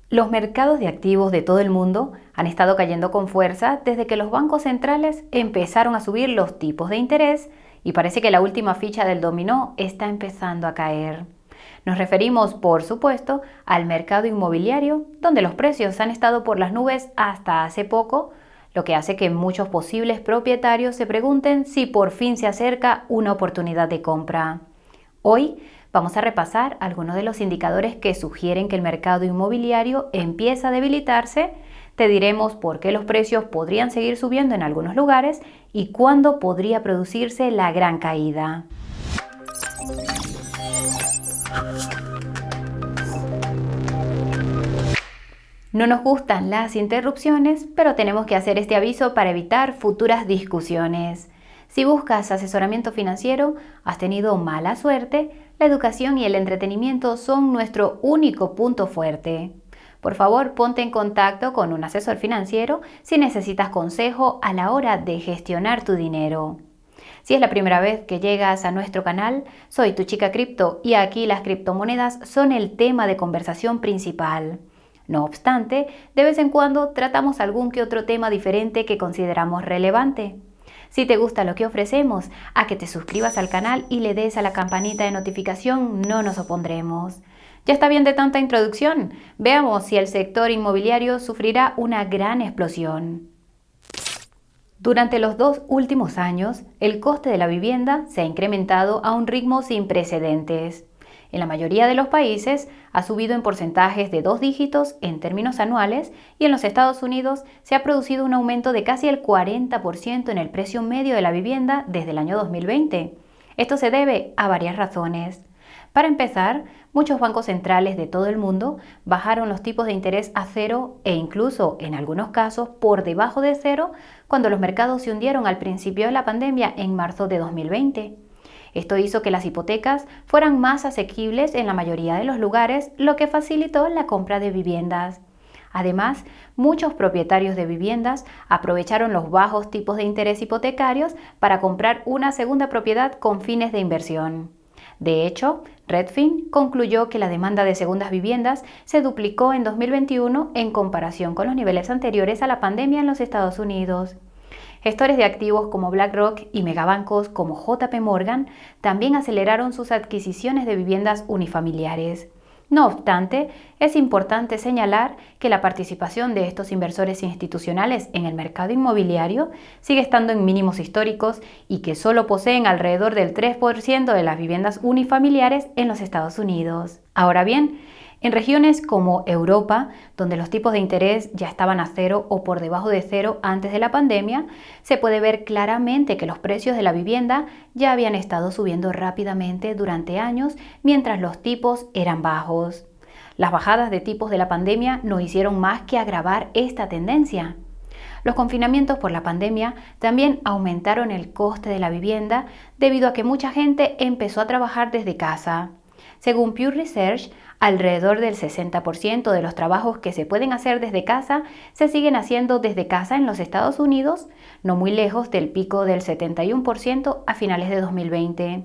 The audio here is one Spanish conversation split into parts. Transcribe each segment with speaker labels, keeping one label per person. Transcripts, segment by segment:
Speaker 1: Los mercados de activos de todo el mundo han estado cayendo con fuerza desde que los bancos centrales empezaron a subir los tipos de interés y parece que la última ficha del dominó está empezando a caer. Nos referimos, por supuesto, al mercado inmobiliario, donde los precios han estado por las nubes hasta hace poco, lo que hace que muchos posibles propietarios se pregunten si por fin se acerca una oportunidad de compra. Hoy vamos a repasar algunos de los indicadores que sugieren que el mercado inmobiliario empieza a debilitarse. Te diremos por qué los precios podrían seguir subiendo en algunos lugares y cuándo podría producirse la gran caída. No nos gustan las interrupciones, pero tenemos que hacer este aviso para evitar futuras discusiones. Si buscas asesoramiento financiero, has tenido mala suerte, la educación y el entretenimiento son nuestro único punto fuerte. Por favor, ponte en contacto con un asesor financiero si necesitas consejo a la hora de gestionar tu dinero. Si es la primera vez que llegas a nuestro canal, soy tu chica cripto y aquí las criptomonedas son el tema de conversación principal. No obstante, de vez en cuando tratamos algún que otro tema diferente que consideramos relevante. Si te gusta lo que ofrecemos, a que te suscribas al canal y le des a la campanita de notificación, no nos opondremos. Ya está bien de tanta introducción. Veamos si el sector inmobiliario sufrirá una gran explosión. Durante los 2 últimos años, el coste de la vivienda se ha incrementado a un ritmo sin precedentes. En la mayoría de los países ha subido en porcentajes de 2 dígitos en términos anuales y en los Estados Unidos se ha producido un aumento de casi el 40% en el precio medio de la vivienda desde el año 2020. Esto se debe a varias razones. Para empezar, muchos bancos centrales de todo el mundo bajaron los tipos de interés a cero e incluso, en algunos casos, por debajo de cero cuando los mercados se hundieron al principio de la pandemia en marzo de 2020. Esto hizo que las hipotecas fueran más asequibles en la mayoría de los lugares, lo que facilitó la compra de viviendas. Además, muchos propietarios de viviendas aprovecharon los bajos tipos de interés hipotecarios para comprar una segunda propiedad con fines de inversión. De hecho, Redfin concluyó que la demanda de segundas viviendas se duplicó en 2021 en comparación con los niveles anteriores a la pandemia en los Estados Unidos. Gestores de activos como BlackRock y megabancos como JP Morgan también aceleraron sus adquisiciones de viviendas unifamiliares. No obstante, es importante señalar que la participación de estos inversores institucionales en el mercado inmobiliario sigue estando en mínimos históricos y que solo poseen alrededor del 3% de las viviendas unifamiliares en los Estados Unidos. Ahora bien, en regiones como Europa, donde los tipos de interés ya estaban a cero o por debajo de cero antes de la pandemia, se puede ver claramente que los precios de la vivienda ya habían estado subiendo rápidamente durante años mientras los tipos eran bajos. Las bajadas de tipos de la pandemia no hicieron más que agravar esta tendencia. Los confinamientos por la pandemia también aumentaron el coste de la vivienda debido a que mucha gente empezó a trabajar desde casa. Según Pew Research, alrededor del 60% de los trabajos que se pueden hacer desde casa se siguen haciendo desde casa en los Estados Unidos, no muy lejos del pico del 71% a finales de 2020.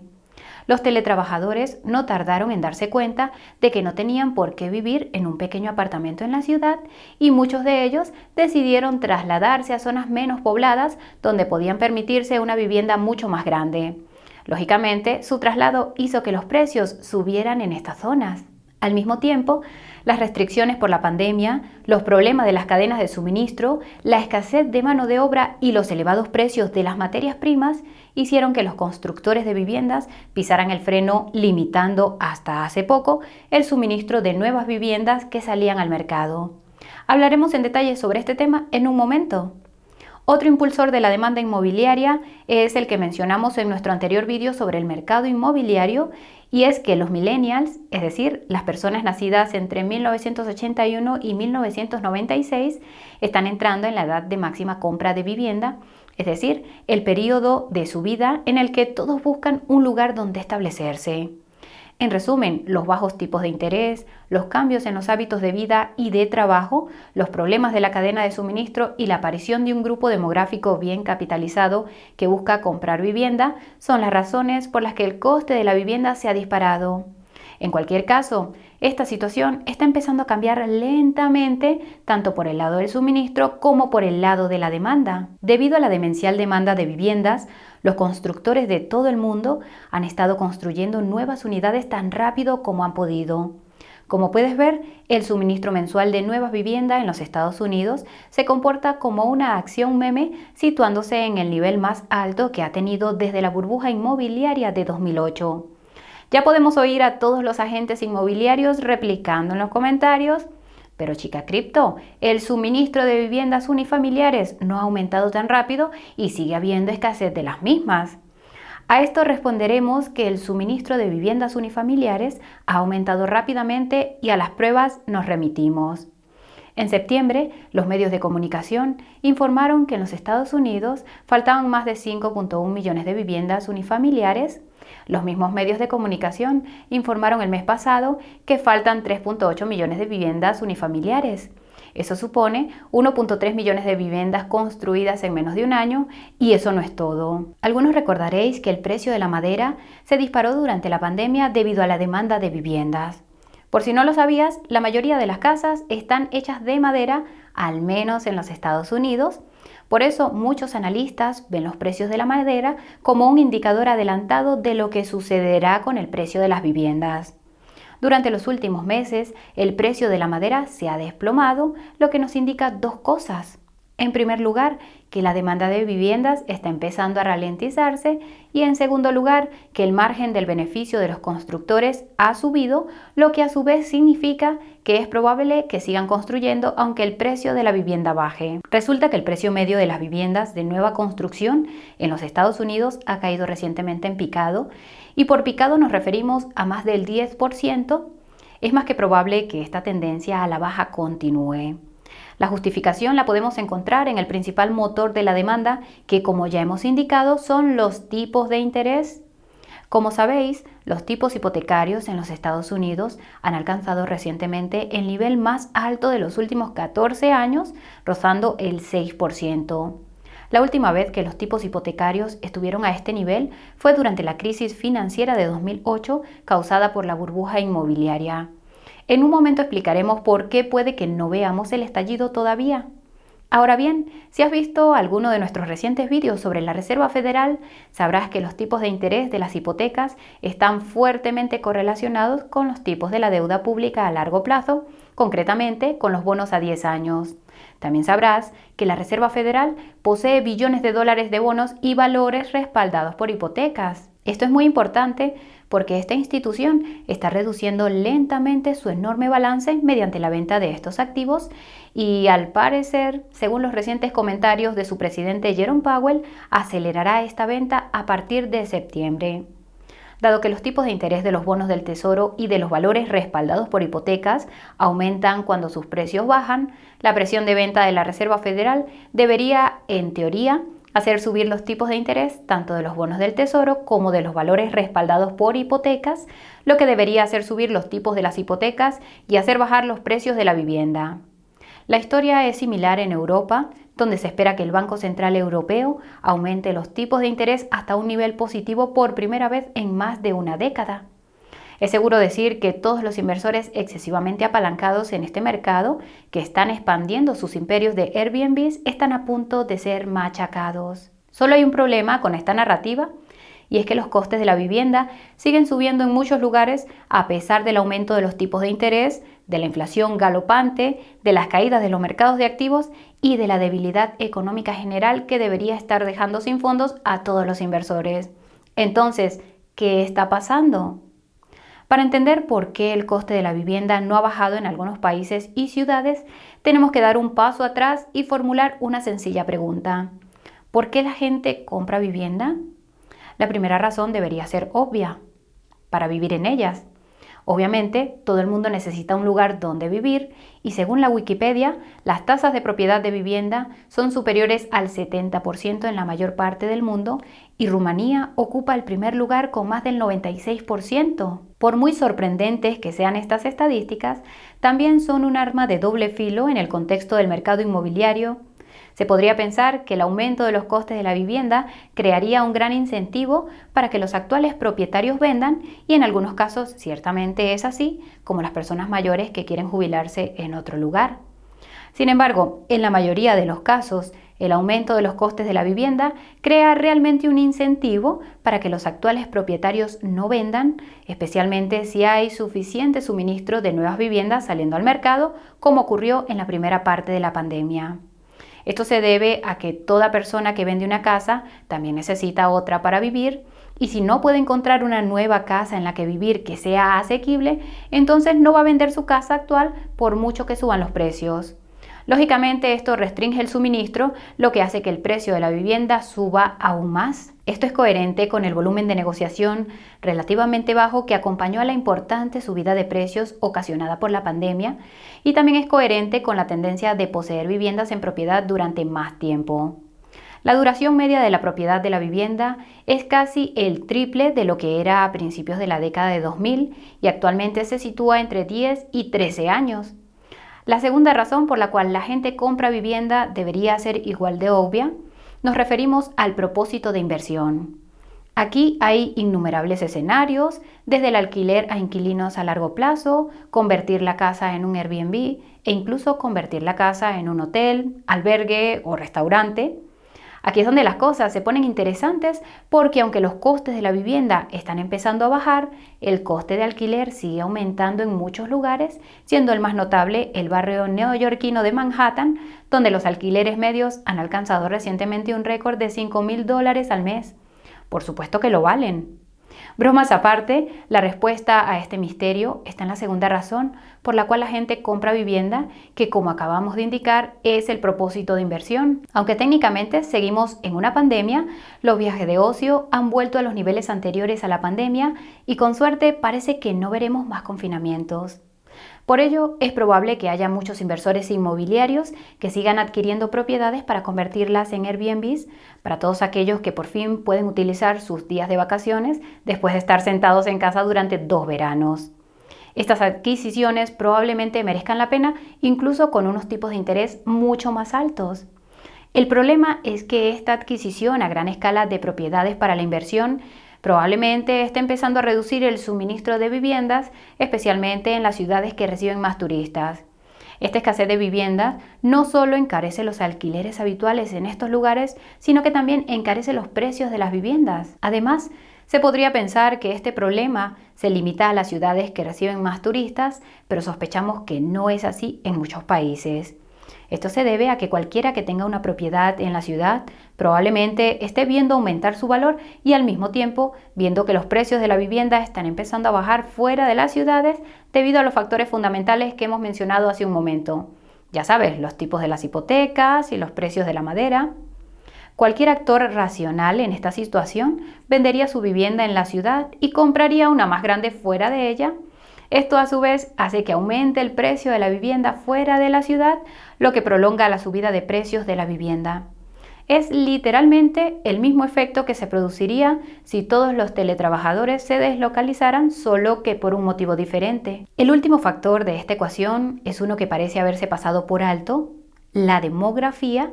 Speaker 1: Los teletrabajadores no tardaron en darse cuenta de que no tenían por qué vivir en un pequeño apartamento en la ciudad y muchos de ellos decidieron trasladarse a zonas menos pobladas donde podían permitirse una vivienda mucho más grande. Lógicamente, su traslado hizo que los precios subieran en estas zonas. Al mismo tiempo, las restricciones por la pandemia, los problemas de las cadenas de suministro, la escasez de mano de obra y los elevados precios de las materias primas hicieron que los constructores de viviendas pisaran el freno, limitando hasta hace poco el suministro de nuevas viviendas que salían al mercado. Hablaremos en detalle sobre este tema en un momento. Otro impulsor de la demanda inmobiliaria es el que mencionamos en nuestro anterior vídeo sobre el mercado inmobiliario, y es que los millennials, es decir, las personas nacidas entre 1981 y 1996, están entrando en la edad de máxima compra de vivienda, es decir, el periodo de su vida en el que todos buscan un lugar donde establecerse. En resumen, los bajos tipos de interés, los cambios en los hábitos de vida y de trabajo, los problemas de la cadena de suministro y la aparición de un grupo demográfico bien capitalizado que busca comprar vivienda son las razones por las que el coste de la vivienda se ha disparado. En cualquier caso, esta situación está empezando a cambiar lentamente, tanto por el lado del suministro como por el lado de la demanda. Debido a la demencial demanda de viviendas, los constructores de todo el mundo han estado construyendo nuevas unidades tan rápido como han podido. Como puedes ver, el suministro mensual de nuevas viviendas en los Estados Unidos se comporta como una acción meme, situándose en el nivel más alto que ha tenido desde la burbuja inmobiliaria de 2008. Ya podemos oír a todos los agentes inmobiliarios replicando en los comentarios: pero chica cripto, el suministro de viviendas unifamiliares no ha aumentado tan rápido y sigue habiendo escasez de las mismas. A esto responderemos que el suministro de viviendas unifamiliares ha aumentado rápidamente y a las pruebas nos remitimos. En septiembre, los medios de comunicación informaron que en los Estados Unidos faltaban más de 5.1 millones de viviendas unifamiliares. Los mismos medios de comunicación informaron el mes pasado que faltan 3.8 millones de viviendas unifamiliares. Eso supone 1.3 millones de viviendas construidas en menos de un año, y eso no es todo. Algunos recordaréis que el precio de la madera se disparó durante la pandemia debido a la demanda de viviendas. Por si no lo sabías, la mayoría de las casas están hechas de madera, al menos en los Estados Unidos. Por eso muchos analistas ven los precios de la madera como un indicador adelantado de lo que sucederá con el precio de las viviendas. Durante los últimos meses, el precio de la madera se ha desplomado, lo que nos indica dos cosas. En primer lugar, que la demanda de viviendas está empezando a ralentizarse, y en segundo lugar, que el margen del beneficio de los constructores ha subido, lo que a su vez significa que es probable que sigan construyendo aunque el precio de la vivienda baje. Resulta que el precio medio de las viviendas de nueva construcción en los Estados Unidos ha caído recientemente en picado, y por picado nos referimos a más del 10%. Es más que probable que esta tendencia a la baja continúe. La justificación la podemos encontrar en el principal motor de la demanda, que, como ya hemos indicado, son los tipos de interés. Como sabéis, los tipos hipotecarios en los Estados Unidos han alcanzado recientemente el nivel más alto de los últimos 14 años, rozando el 6%. La última vez que los tipos hipotecarios estuvieron a este nivel fue durante la crisis financiera de 2008 causada por la burbuja inmobiliaria. En un momento explicaremos por qué puede que no veamos el estallido todavía. Ahora bien, si has visto alguno de nuestros recientes vídeos sobre la Reserva Federal, sabrás que los tipos de interés de las hipotecas están fuertemente correlacionados con los tipos de la deuda pública a largo plazo, concretamente con los bonos a 10 años. También sabrás que la Reserva Federal posee billones de dólares de bonos y valores respaldados por hipotecas. Esto es muy importante porque esta institución está reduciendo lentamente su enorme balance mediante la venta de estos activos y, al parecer, según los recientes comentarios de su presidente Jerome Powell, acelerará esta venta a partir de septiembre. Dado que los tipos de interés de los bonos del Tesoro y de los valores respaldados por hipotecas aumentan cuando sus precios bajan, la presión de venta de la Reserva Federal debería, en teoría, hacer subir los tipos de interés tanto de los bonos del Tesoro como de los valores respaldados por hipotecas, lo que debería hacer subir los tipos de las hipotecas y hacer bajar los precios de la vivienda. La historia es similar en Europa, donde se espera que el Banco Central Europeo aumente los tipos de interés hasta un nivel positivo por primera vez en más de una década. Es seguro decir que todos los inversores excesivamente apalancados en este mercado, que están expandiendo sus imperios de Airbnb, están a punto de ser machacados. Solo hay un problema con esta narrativa, y es que los costes de la vivienda siguen subiendo en muchos lugares a pesar del aumento de los tipos de interés, de la inflación galopante, de las caídas de los mercados de activos y de la debilidad económica general que debería estar dejando sin fondos a todos los inversores. Entonces, ¿qué está pasando? Para entender por qué el coste de la vivienda no ha bajado en algunos países y ciudades, tenemos que dar un paso atrás y formular una sencilla pregunta. ¿Por qué la gente compra vivienda? La primera razón debería ser obvia: para vivir en ellas. Obviamente, todo el mundo necesita un lugar donde vivir y, según la Wikipedia, las tasas de propiedad de vivienda son superiores al 70% en la mayor parte del mundo, y Rumanía ocupa el primer lugar con más del 96%. Por muy sorprendentes que sean estas estadísticas, también son un arma de doble filo en el contexto del mercado inmobiliario, Se podría pensar que el aumento de los costes de la vivienda crearía un gran incentivo para que los actuales propietarios vendan y en algunos casos ciertamente es así, como las personas mayores que quieren jubilarse en otro lugar. Sin embargo, en la mayoría de los casos, el aumento de los costes de la vivienda crea realmente un incentivo para que los actuales propietarios no vendan, especialmente si hay suficiente suministro de nuevas viviendas saliendo al mercado, como ocurrió en la primera parte de la pandemia. Esto se debe a que toda persona que vende una casa también necesita otra para vivir, y si no puede encontrar una nueva casa en la que vivir que sea asequible, entonces no va a vender su casa actual por mucho que suban los precios. Lógicamente, esto restringe el suministro, lo que hace que el precio de la vivienda suba aún más. Esto es coherente con el volumen de negociación relativamente bajo que acompañó a la importante subida de precios ocasionada por la pandemia, y también es coherente con la tendencia de poseer viviendas en propiedad durante más tiempo. La duración media de la propiedad de la vivienda es casi el triple de lo que era a principios de la década de 2000 y actualmente se sitúa entre 10 y 13 años. La segunda razón por la cual la gente compra vivienda debería ser igual de obvia. Nos referimos al propósito de inversión. Aquí hay innumerables escenarios, desde el alquiler a inquilinos a largo plazo, convertir la casa en un Airbnb e incluso convertir la casa en un hotel, albergue o restaurante. Aquí es donde las cosas se ponen interesantes porque aunque los costes de la vivienda están empezando a bajar, el coste de alquiler sigue aumentando en muchos lugares, siendo el más notable el barrio neoyorquino de Manhattan, donde los alquileres medios han alcanzado recientemente un récord de $5,000 al mes. Por supuesto que lo valen. Bromas aparte, la respuesta a este misterio está en la segunda razón por la cual la gente compra vivienda, que como acabamos de indicar es el propósito de inversión. Aunque técnicamente seguimos en una pandemia, los viajes de ocio han vuelto a los niveles anteriores a la pandemia y con suerte parece que no veremos más confinamientos. Por ello, es probable que haya muchos inversores inmobiliarios que sigan adquiriendo propiedades para convertirlas en Airbnbs para todos aquellos que por fin pueden utilizar sus días de vacaciones después de estar sentados en casa durante 2 veranos. Estas adquisiciones probablemente merezcan la pena, incluso con unos tipos de interés mucho más altos. El problema es que esta adquisición a gran escala de propiedades para la inversión probablemente está empezando a reducir el suministro de viviendas, especialmente en las ciudades que reciben más turistas. Esta escasez de viviendas no solo encarece los alquileres habituales en estos lugares, sino que también encarece los precios de las viviendas. Además, se podría pensar que este problema se limita a las ciudades que reciben más turistas, pero sospechamos que no es así en muchos países. Esto se debe a que cualquiera que tenga una propiedad en la ciudad probablemente esté viendo aumentar su valor y al mismo tiempo viendo que los precios de la vivienda están empezando a bajar fuera de las ciudades debido a los factores fundamentales que hemos mencionado hace un momento. Ya sabes, los tipos de las hipotecas y los precios de la madera. Cualquier actor racional en esta situación vendería su vivienda en la ciudad y compraría una más grande fuera de ella. Esto a su vez hace que aumente el precio de la vivienda fuera de la ciudad, lo que prolonga la subida de precios de la vivienda. Es literalmente el mismo efecto que se produciría si todos los teletrabajadores se deslocalizaran, solo que por un motivo diferente. El último factor de esta ecuación es uno que parece haberse pasado por alto: la demografía.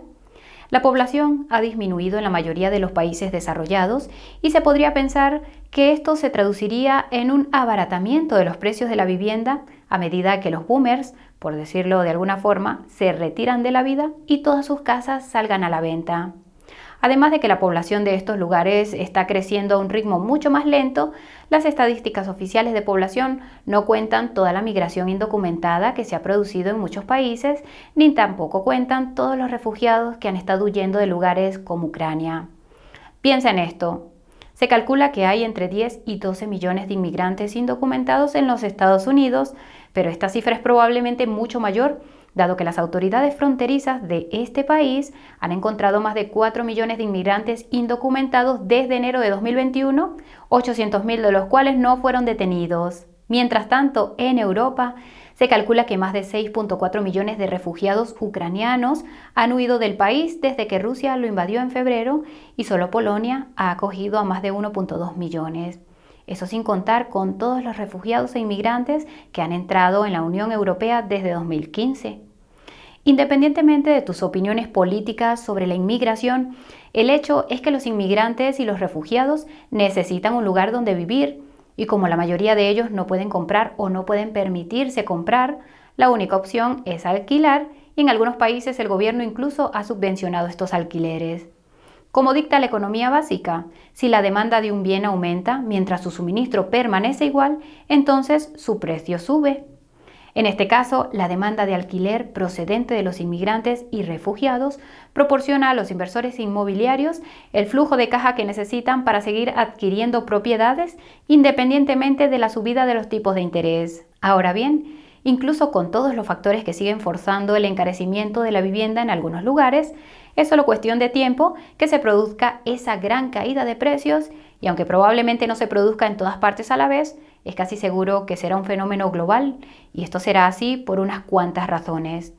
Speaker 1: La población ha disminuido en la mayoría de los países desarrollados y se podría pensar que esto se traduciría en un abaratamiento de los precios de la vivienda a medida que los boomers, por decirlo de alguna forma, se retiran de la vida y todas sus casas salgan a la venta. Además de que la población de estos lugares está creciendo a un ritmo mucho más lento, las estadísticas oficiales de población no cuentan toda la migración indocumentada que se ha producido en muchos países, ni tampoco cuentan todos los refugiados que han estado huyendo de lugares como Ucrania. Piensa en esto. Se calcula que hay entre 10 y 12 millones de inmigrantes indocumentados en los Estados Unidos, pero esta cifra es probablemente mucho mayor, dado que las autoridades fronterizas de este país han encontrado más de 4 millones de inmigrantes indocumentados desde enero de 2021, 800.000 de los cuales no fueron detenidos. Mientras tanto, en Europa se calcula que más de 6.4 millones de refugiados ucranianos han huido del país desde que Rusia lo invadió en febrero y solo Polonia ha acogido a más de 1.2 millones. Eso sin contar con todos los refugiados e inmigrantes que han entrado en la Unión Europea desde 2015. Independientemente de tus opiniones políticas sobre la inmigración, el hecho es que los inmigrantes y los refugiados necesitan un lugar donde vivir y como la mayoría de ellos no pueden comprar o no pueden permitirse comprar, la única opción es alquilar y en algunos países el gobierno incluso ha subvencionado estos alquileres. Como dicta la economía básica, si la demanda de un bien aumenta mientras su suministro permanece igual, entonces su precio sube. En este caso, la demanda de alquiler procedente de los inmigrantes y refugiados proporciona a los inversores inmobiliarios el flujo de caja que necesitan para seguir adquiriendo propiedades independientemente de la subida de los tipos de interés. Ahora bien, incluso con todos los factores que siguen forzando el encarecimiento de la vivienda en algunos lugares, es solo cuestión de tiempo que se produzca esa gran caída de precios y aunque probablemente no se produzca en todas partes a la vez, es casi seguro que será un fenómeno global y esto será así por unas cuantas razones.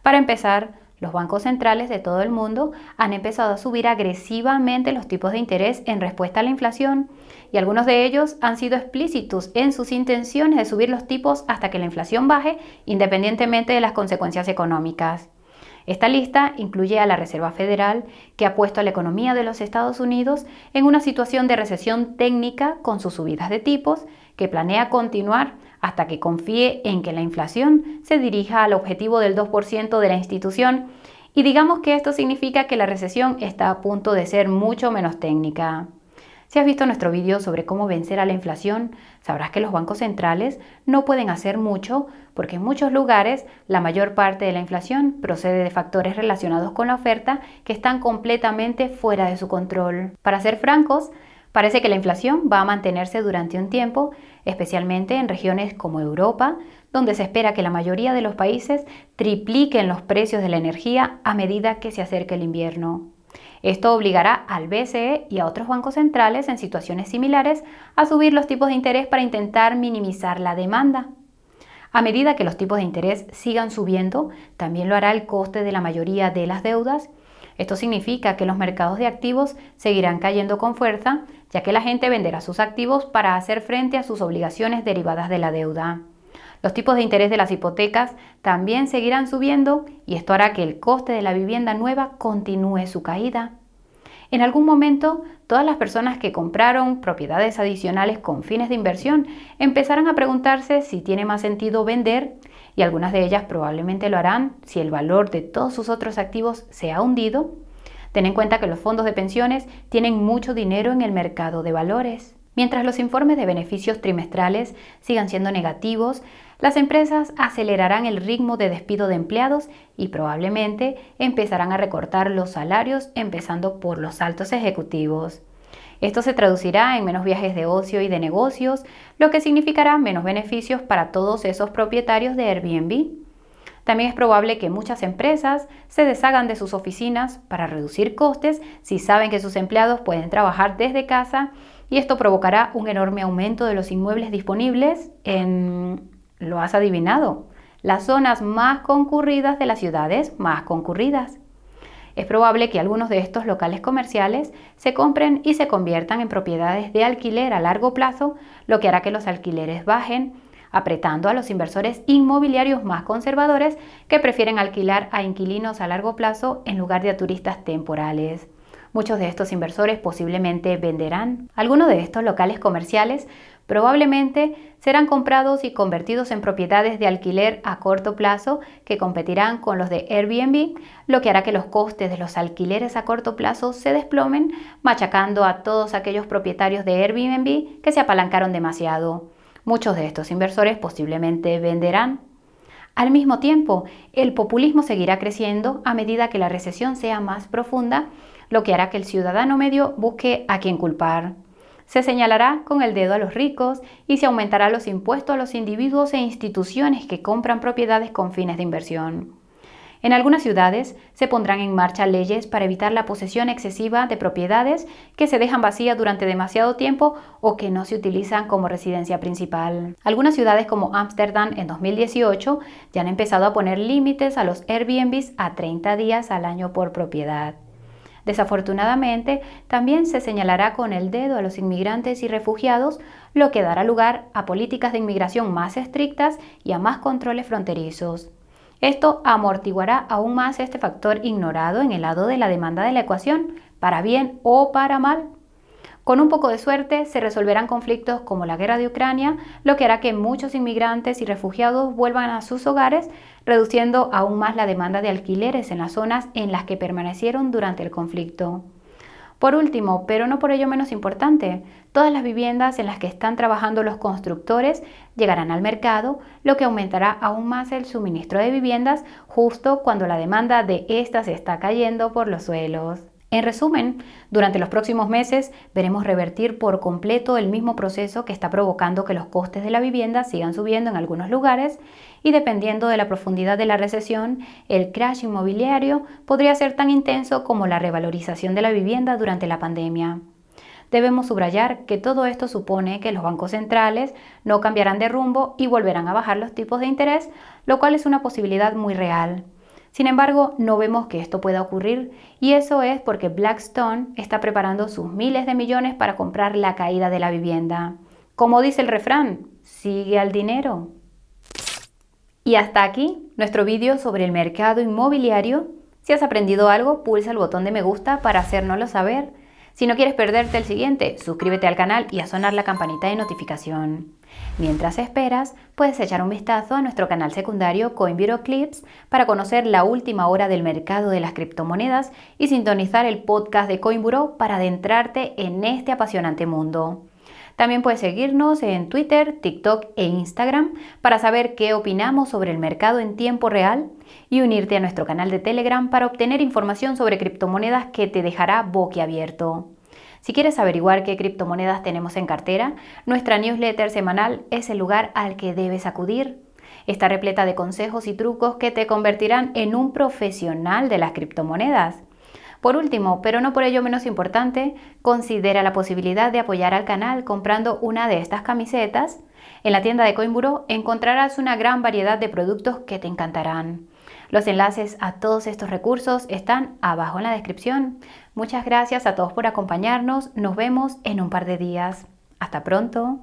Speaker 1: Para empezar, los bancos centrales de todo el mundo han empezado a subir agresivamente los tipos de interés en respuesta a la inflación y algunos de ellos han sido explícitos en sus intenciones de subir los tipos hasta que la inflación baje independientemente de las consecuencias económicas. Esta lista incluye a la Reserva Federal, que ha puesto a la economía de los Estados Unidos en una situación de recesión técnica con sus subidas de tipos, que planea continuar hasta que confíe en que la inflación se dirija al objetivo del 2% de la institución, y digamos que esto significa que la recesión está a punto de ser mucho menos técnica. Si has visto nuestro vídeo sobre cómo vencer a la inflación, sabrás que los bancos centrales no pueden hacer mucho porque en muchos lugares la mayor parte de la inflación procede de factores relacionados con la oferta que están completamente fuera de su control. Para ser francos, parece que la inflación va a mantenerse durante un tiempo, especialmente en regiones como Europa, donde se espera que la mayoría de los países tripliquen los precios de la energía a medida que se acerque el invierno. Esto obligará al BCE y a otros bancos centrales en situaciones similares a subir los tipos de interés para intentar minimizar la demanda. A medida que los tipos de interés sigan subiendo, también lo hará el coste de la mayoría de las deudas. Esto significa que los mercados de activos seguirán cayendo con fuerza, ya que la gente venderá sus activos para hacer frente a sus obligaciones derivadas de la deuda. Los tipos de interés de las hipotecas también seguirán subiendo y esto hará que el coste de la vivienda nueva continúe su caída. En algún momento, todas las personas que compraron propiedades adicionales con fines de inversión empezarán a preguntarse si tiene más sentido vender y algunas de ellas probablemente lo harán si el valor de todos sus otros activos se ha hundido. Ten en cuenta que los fondos de pensiones tienen mucho dinero en el mercado de valores. Mientras los informes de beneficios trimestrales sigan siendo negativos, las empresas acelerarán el ritmo de despido de empleados y probablemente empezarán a recortar los salarios, empezando por los altos ejecutivos. Esto se traducirá en menos viajes de ocio y de negocios, lo que significará menos beneficios para todos esos propietarios de Airbnb. También es probable que muchas empresas se deshagan de sus oficinas para reducir costes si saben que sus empleados pueden trabajar desde casa y esto provocará un enorme aumento de los inmuebles disponibles en, lo has adivinado, las zonas más concurridas de las ciudades más concurridas. Es probable que algunos de estos locales comerciales se compren y se conviertan en propiedades de alquiler a largo plazo, lo que hará que los alquileres bajen, apretando a los inversores inmobiliarios más conservadores que prefieren alquilar a inquilinos a largo plazo en lugar de a turistas temporales. Muchos de estos inversores posiblemente venderán. Algunos de estos locales comerciales probablemente serán comprados y convertidos en propiedades de alquiler a corto plazo que competirán con los de Airbnb, lo que hará que los costes de los alquileres a corto plazo se desplomen, machacando a todos aquellos propietarios de Airbnb que se apalancaron demasiado. Muchos de estos inversores posiblemente venderán. Al mismo tiempo, el populismo seguirá creciendo a medida que la recesión sea más profunda, lo que hará que el ciudadano medio busque a quién culpar. Se señalará con el dedo a los ricos y se aumentará los impuestos a los individuos e instituciones que compran propiedades con fines de inversión. En algunas ciudades se pondrán en marcha leyes para evitar la posesión excesiva de propiedades que se dejan vacías durante demasiado tiempo o que no se utilizan como residencia principal. Algunas ciudades como Ámsterdam en 2018 ya han empezado a poner límites a los Airbnbs a 30 días al año por propiedad. Desafortunadamente, también se señalará con el dedo a los inmigrantes y refugiados, lo que dará lugar a políticas de inmigración más estrictas y a más controles fronterizos. Esto amortiguará aún más este factor ignorado en el lado de la demanda de la ecuación, para bien o para mal. Con un poco de suerte se resolverán conflictos como la guerra de Ucrania, lo que hará que muchos inmigrantes y refugiados vuelvan a sus hogares, reduciendo aún más la demanda de alquileres en las zonas en las que permanecieron durante el conflicto. Por último, pero no por ello menos importante, todas las viviendas en las que están trabajando los constructores llegarán al mercado, lo que aumentará aún más el suministro de viviendas justo cuando la demanda de estas está cayendo por los suelos. En resumen, durante los próximos meses veremos revertir por completo el mismo proceso que está provocando que los costes de la vivienda sigan subiendo en algunos lugares y dependiendo de la profundidad de la recesión, el crash inmobiliario podría ser tan intenso como la revalorización de la vivienda durante la pandemia. Debemos subrayar que todo esto supone que los bancos centrales no cambiarán de rumbo y volverán a bajar los tipos de interés, lo cual es una posibilidad muy real. Sin embargo, no vemos que esto pueda ocurrir y eso es porque Blackstone está preparando sus miles de millones para comprar la caída de la vivienda. Como dice el refrán, sigue al dinero. Y hasta aquí nuestro vídeo sobre el mercado inmobiliario. Si has aprendido algo, pulsa el botón de me gusta para hacérnoslo saber. Si no quieres perderte el siguiente, suscríbete al canal y a sonar la campanita de notificación. Mientras esperas, puedes echar un vistazo a nuestro canal secundario Coinbureau Clips para conocer la última hora del mercado de las criptomonedas y sintonizar el podcast de Coinbureau para adentrarte en este apasionante mundo. También puedes seguirnos en Twitter, TikTok e Instagram para saber qué opinamos sobre el mercado en tiempo real y unirte a nuestro canal de Telegram para obtener información sobre criptomonedas que te dejará boquiabierto. Si quieres averiguar qué criptomonedas tenemos en cartera, nuestra newsletter semanal es el lugar al que debes acudir. Está repleta de consejos y trucos que te convertirán en un profesional de las criptomonedas. Por último, pero no por ello menos importante, considera la posibilidad de apoyar al canal comprando una de estas camisetas. En la tienda de Coinbureau encontrarás una gran variedad de productos que te encantarán. Los enlaces a todos estos recursos están abajo en la descripción. Muchas gracias a todos por acompañarnos. Nos vemos en un par de días. Hasta pronto.